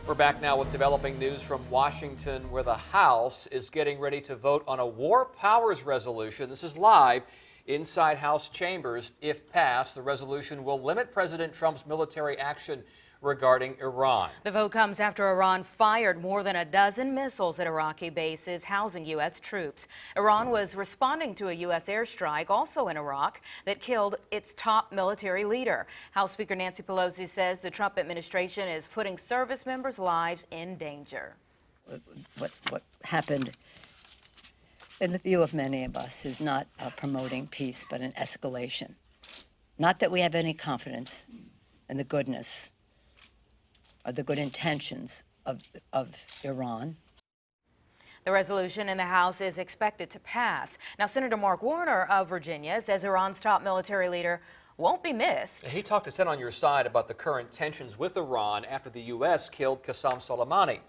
We're back now with developing news from Washington, where the House is getting ready to vote on a war powers resolution. This is live inside House chambers. If passed, the resolution will limit President Trump's military action regarding Iran. The vote comes after Iran fired more than a dozen missiles at Iraqi bases housing U.S. troops. Iran was responding to a U.S. airstrike also in Iraq that killed its top military leader. House Speaker Nancy Pelosi says the Trump administration is putting service members' lives in danger. What happened, in the view of many of us, is not promoting peace, but an escalation. Not that we have any confidence in the goodness or the good intentions of Iran. The resolution in the House is expected to pass. Now, Senator Mark Warner of Virginia says Iran's top military leader won't be missed. He talked to 10 on Your Side about the current tensions with Iran after the U.S. killed Qasem Soleimani.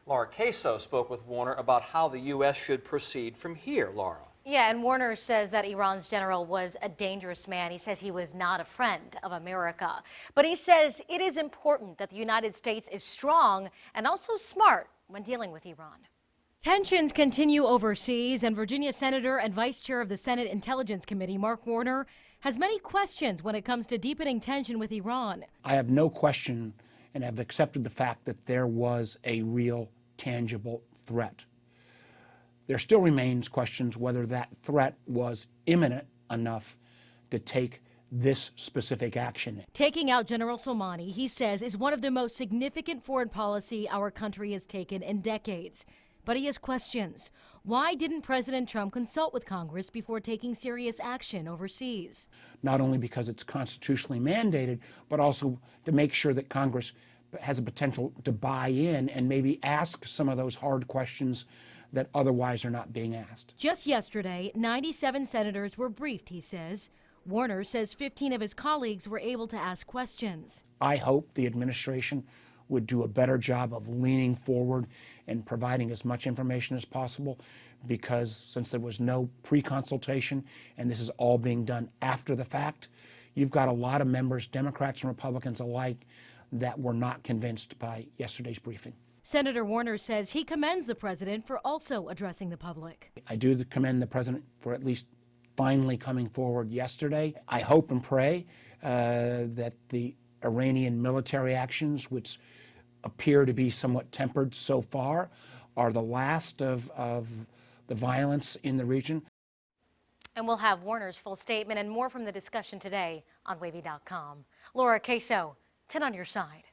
Laura Caso spoke with Warner about how the U.S. should proceed from here. Laura. Yeah, and Warner says that Iran's general was a dangerous man. He says he was not a friend of America. But he says it is important that the United States is strong and also smart when dealing with Iran. Tensions continue overseas, and Virginia Senator and Vice Chair of the Senate Intelligence Committee, Mark Warner, has many questions when it comes to deepening tension with Iran. I have no question and have accepted the fact that there was a real, tangible threat. There still remains questions whether that threat was imminent enough to take this specific action. Taking out General Soleimani, he says, is one of the most significant foreign policy our country has taken in decades. But he has questions. Why didn't President Trump consult with Congress before taking serious action overseas? Not only because it's constitutionally mandated, but also to make sure that Congress has a potential to buy in and maybe ask some of those hard questions that otherwise are not being asked. Just yesterday, 97 senators were briefed, he says. Warner says 15 of his colleagues were able to ask questions. I hope the administration would do a better job of leaning forward and providing as much information as possible, because since there was no pre-consultation and this is all being done after the fact, you've got a lot of members, Democrats and Republicans alike, that were not convinced by yesterday's briefing. Senator Warner says he commends the president for also addressing the public. I do commend the president for at least finally coming forward yesterday. I hope and pray that the Iranian military actions, which appear to be somewhat tempered so far, are the last of the violence in the region. And we'll have Warner's full statement and more from the discussion today on WAVY.com. Laura Caso, 10 on Your Side.